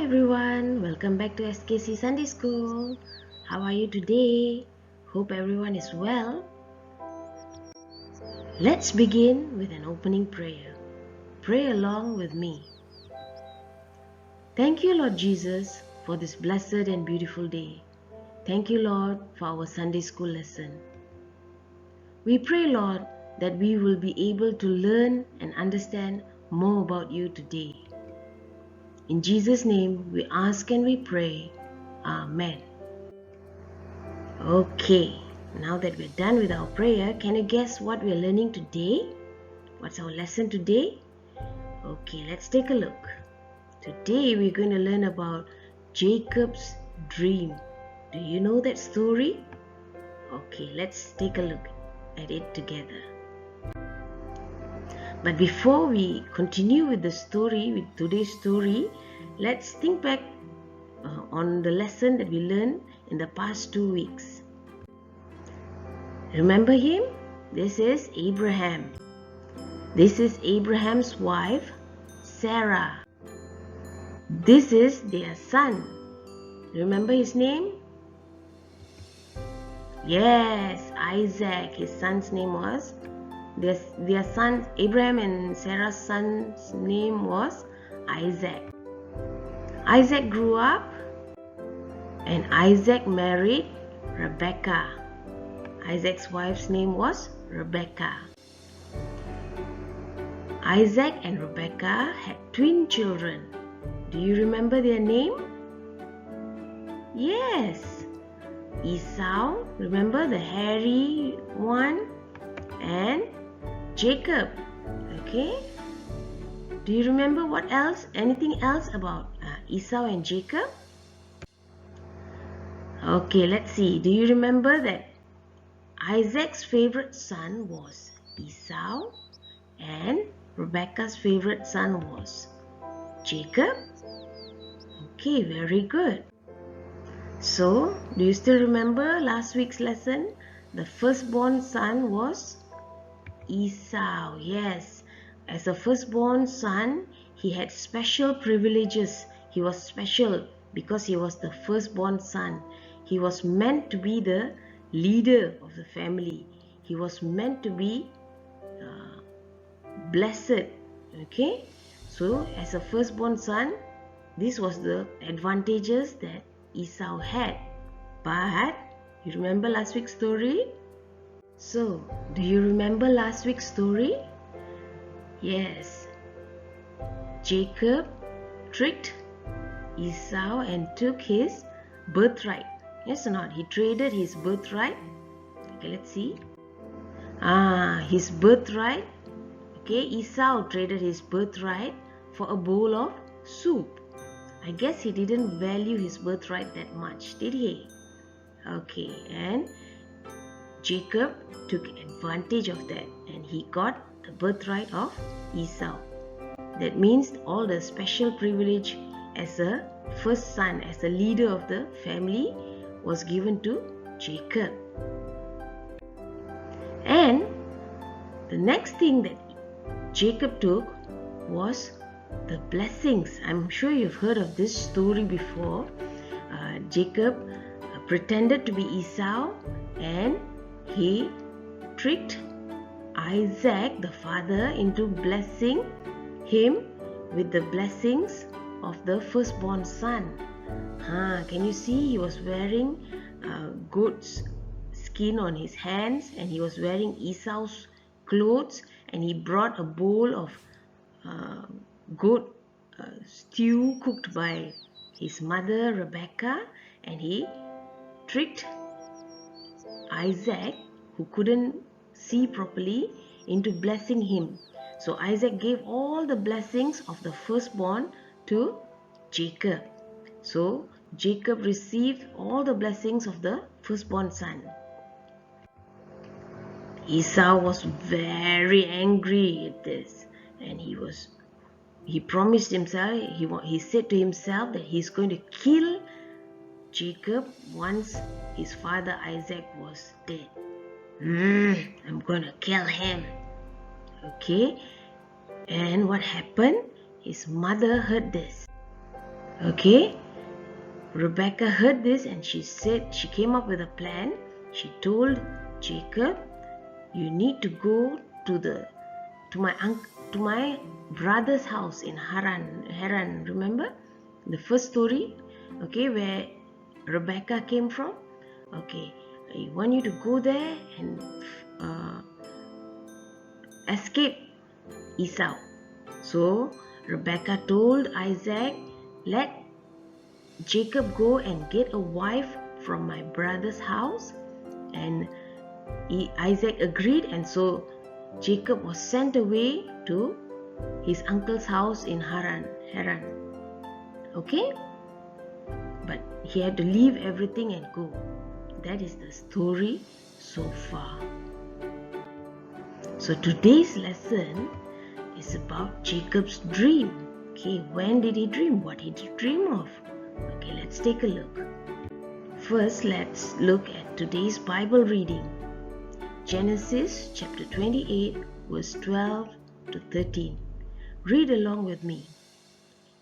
everyone, welcome back to SKC Sunday School. How are you today? Hope everyone is well. Let's begin with an opening prayer. Pray along with me. Thank you, Lord Jesus, for this blessed and beautiful day. Thank you, Lord, for our Sunday school lesson. We pray, Lord, that we will be able to learn and understand more about you today. In Jesus' name, we ask and we pray. Amen. Okay, now that we're done with our prayer, can you guess what we're learning today? What's our lesson today? Okay, let's take a look. Today we're going to learn about Jacob's dream. Do you know that story? Okay, let's take a look at it together. But before we continue with the story, with today's story, let's think back on the lesson that we learned in the past 2 weeks. Remember him? This is Abraham. This is Abraham's wife, Sarah. This is their son. Remember his name? Yes, Isaac. His son's name was their son, Abraham and Sarah's son's name was Isaac. Isaac grew up and Isaac married Rebecca. Isaac's wife's name was Rebecca. Isaac and Rebecca had twin children. Do you remember their name? Yes, Esau, remember the hairy one, and Jacob. Okay, do you remember what else? Anything else about Esau and Jacob? Okay, let's see. Do you remember that Isaac's favorite son was Esau and Rebecca's favorite son was Jacob? Okay, very good. So, do you still remember last week's lesson? The firstborn son was Esau. Yes, as a firstborn son, he had special privileges. He was special because he was the firstborn son. He was meant to be the leader of the family. He was meant to be blessed. Okay, so as a firstborn son, this was the advantages that Esau had. But you remember last week's story? So, do you remember last week's story? Yes. Jacob tricked Esau and took his birthright. Yes or not? He traded his birthright. Okay, let's see. His birthright. Okay, Esau traded his birthright for a bowl of soup. I guess he didn't value his birthright that much, did he? Okay, and Jacob took advantage of that and he got the birthright of Esau. That means all the special privilege as a first son, as a leader of the family was given to Jacob. And the next thing that Jacob took was the blessings. I'm sure you've heard of this story before. Jacob pretended to be Esau and he tricked Isaac, the father, into blessing him with the blessings of the firstborn son. Can you see he was wearing goat's skin on his hands and he was wearing Esau's clothes and he brought a bowl of goat stew cooked by his mother Rebecca, and he tricked Isaac, who couldn't see properly, into blessing him. So Isaac gave all the blessings of the firstborn to Jacob. So Jacob received all the blessings of the firstborn son. Esau was very angry at this, and he promised himself, he said to himself that he's going to kill Jacob once his father Isaac was dead. I'm going to kill him. Okay, and what happened? His mother heard this. Okay, Rebecca heard this and she came up with a plan. She told Jacob, you need to go to my brother's house in Haran. Remember the first story, okay, where Rebecca came from? Okay, I want you to go there and escape Esau. So Rebecca told Isaac, let Jacob go and get a wife from my brother's house. And Isaac agreed, and so Jacob was sent away to his uncle's house in Haran. Okay, but he had to leave everything and go. That is the story so far. So today's lesson is about Jacob's dream. Okay, when did he dream? What did he dream of? Okay, let's take a look. First, let's look at today's Bible reading. Genesis chapter 28 verse 12 to 13. Read along with me.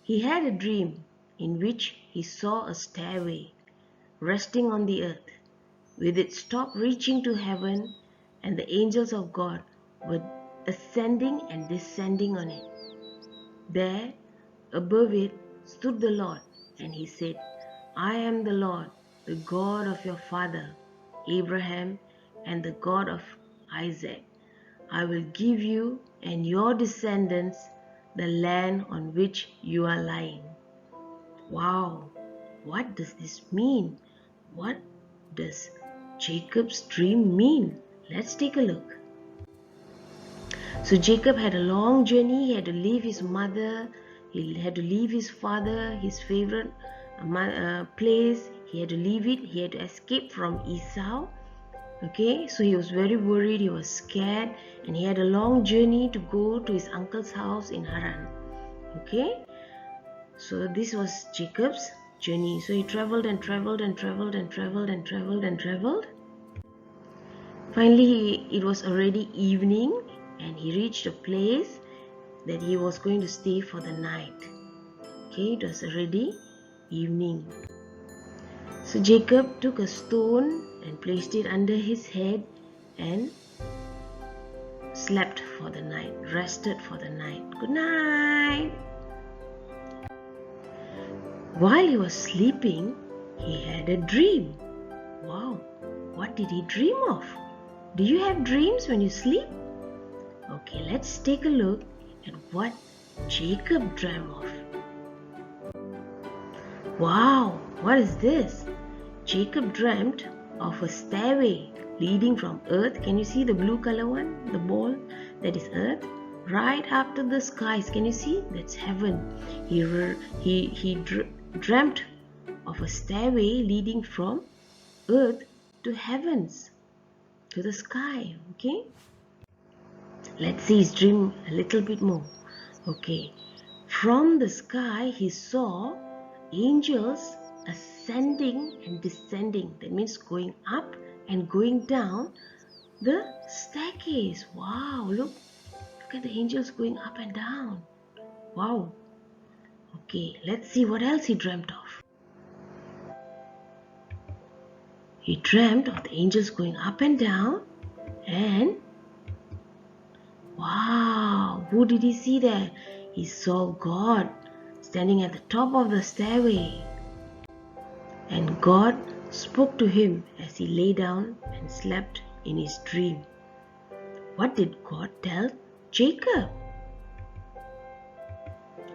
He had a dream in which he saw a stairway resting on the earth, with its top reaching to heaven, and the angels of God were ascending and descending on it. There, above it, stood the Lord, and he said, I am the Lord, the God of your father Abraham and the God of Isaac. I will give you and your descendants the land on which you are lying. Wow, what does this mean? What does Jacob's dream mean? Let's take a look. So Jacob had a long journey. He had to leave his mother. He had to leave his father, his favorite place. He had to leave it. He had to escape from Esau. Okay, so he was very worried. He was scared, and he had a long journey to go to his uncle's house in Haran. Okay, so this was Jacob's journey. So he traveled and traveled and traveled and traveled and traveled and traveled. Finally, it was already evening, and he reached a place that he was going to stay for the night. Okay, it was already evening. So Jacob took a stone and placed it under his head and slept for the night, rested for the night. Good night. While he was sleeping, he had a dream. Wow, what did he dream of? Do you have dreams when you sleep? Okay, let's take a look at what Jacob dreamt of. Wow, what is this? Jacob dreamt of a stairway leading from earth. Can you see the blue color one? The ball, that is earth. Right up to the skies. Can you see? That's heaven. He dreamt of a stairway leading from earth to heavens, to the sky. Okay, let's see his dream a little bit more. Okay, from the sky he saw angels ascending and descending. That means going up and going down the staircase. Wow, look at the angels going up and down. Wow. Okay, let's see what else he dreamt of. He dreamt of the angels going up and down, and wow, who did he see there? He saw God standing at the top of the stairway. And God spoke to him as he lay down and slept in his dream. What did God tell Jacob?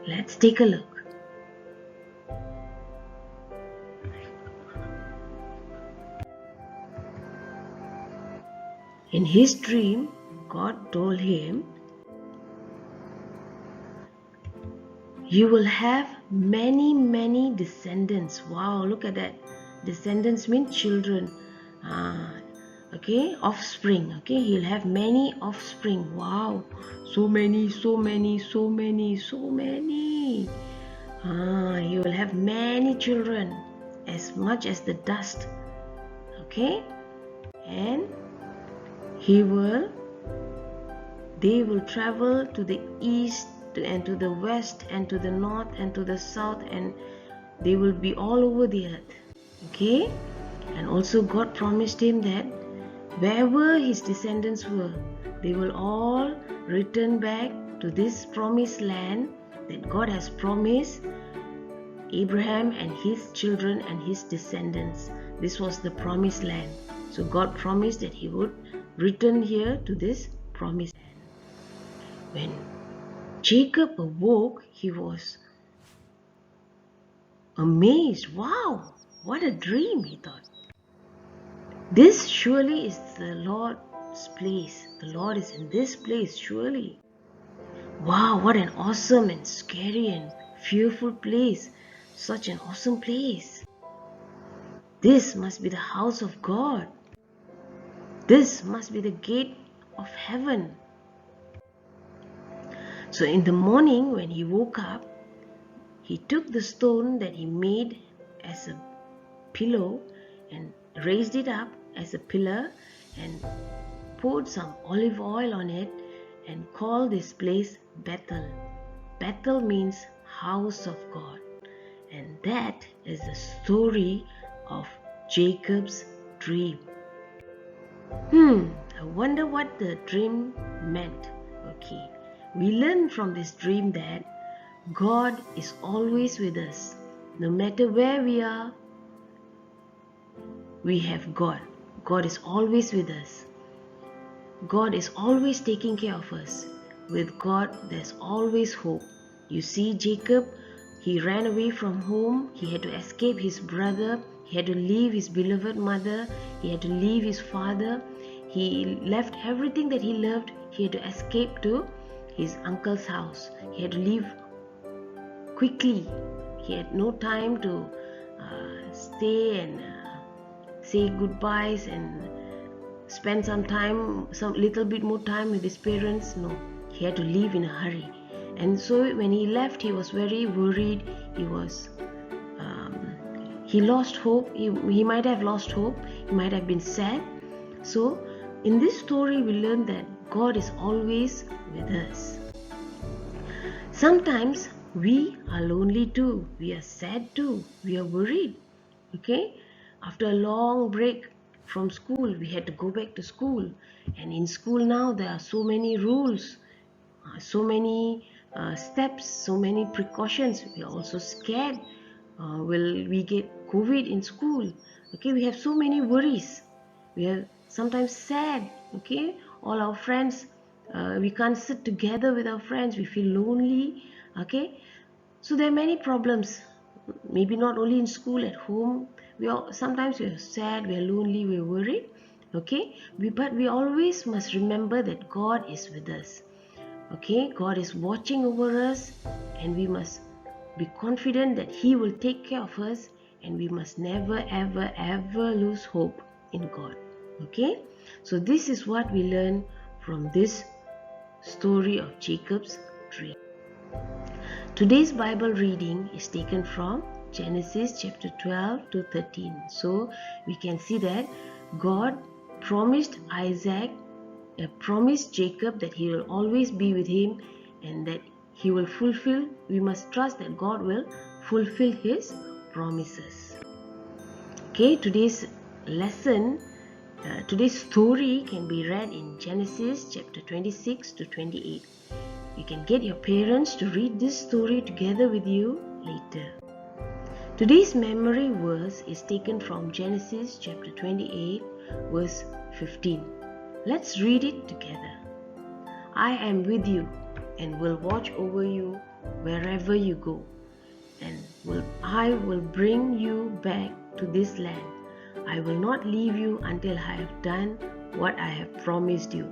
Let's take a look. In his dream, God told him, you will have many descendants. Wow, look at that. Descendants mean children. Okay, offspring. Okay, he'll have many offspring. Wow, so many. He will have many children, as much as the dust. Okay, and they will travel to the east and to the west and to the north and to the south, and they will be all over the earth. Okay? And also God promised him that wherever his descendants were, they will all return back to this promised land that God has promised Abraham and his children and his descendants. This was the promised land. So God promised that he would return here to this promised land. When Jacob awoke, he was amazed. Wow, what a dream, he thought. This surely is the Lord's place. The Lord is in this place, surely. Wow, what an awesome and scary and fearful place. Such an awesome place. This must be the house of God. This must be the gate of heaven. So in the morning when he woke up, he took the stone that he made as a pillow and raised it up as a pillar and poured some olive oil on it and called this place Bethel. Bethel means house of God. And that is the story of Jacob's dream. I wonder what the dream meant. Okay, we learn from this dream that God is always with us. No matter where we are, we have God. God is always with us. God is always taking care of us. With God, there's always hope. You see, Jacob, he ran away from home. He had to escape his brother. He had to leave his beloved mother. He had to leave his father. He left everything that he loved. He had to escape to his uncle's house. He had to leave quickly. He had no time to stay and say goodbyes and spend some little bit more time with his parents. No, he had to leave in a hurry. And so when he left, he was very worried. He lost hope. He might have lost hope. He might have been sad. So in this story, we learn that God is always with us. Sometimes we are lonely too. We are sad too. We are worried. Okay? After a long break from school, we had to go back to school. And in school now, there are so many rules, so many steps, so many precautions. We are also scared. Will we get COVID in school? Okay, we have so many worries. We are sometimes sad. Okay, all our friends, we can't sit together with our friends. We feel lonely. Okay, so there are many problems. Maybe not only in school, at home. Sometimes we are sad, we are lonely, we are worried. Okay, but we always must remember that God is with us. Okay, God is watching over us, and we must be confident that He will take care of us, and we must never ever ever lose hope in God. Okay, so this is what we learn from this story of Jacob's dream. Today's Bible reading is taken from Genesis chapter 12 to 13. So we can see that God promised Jacob that he will always be with him and that he will fulfill. We must trust that God will fulfill his promises. Okay, today's lesson, today's story can be read in Genesis chapter 26 to 28. You can get your parents to read this story together with you later. Today's memory verse is taken from Genesis chapter 28 verse 15. Let's read it together. I am with you and will watch over you wherever you go, and I will bring you back to this land. I will not leave you until I have done what I have promised you.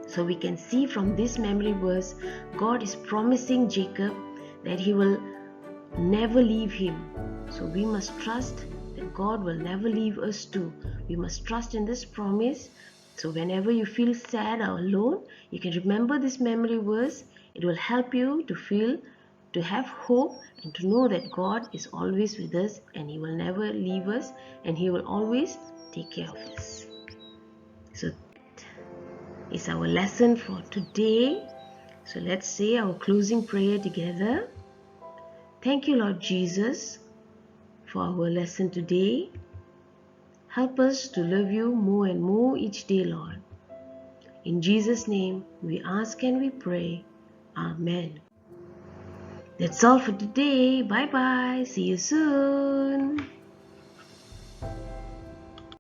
So we can see from this memory verse, God is promising Jacob that he will never leave him. So we must trust that God will never leave us too. We must trust in this promise. So whenever you feel sad or alone, you can remember this memory verse. It will help you to have hope and to know that God is always with us and He will never leave us and He will always take care of us. So that is our lesson for today. So let's say our closing prayer together. Thank you, Lord Jesus, for our lesson today. Help us to love you more and more each day, Lord. In Jesus' name, we ask and we pray. Amen. That's all for today. Bye bye. See you soon.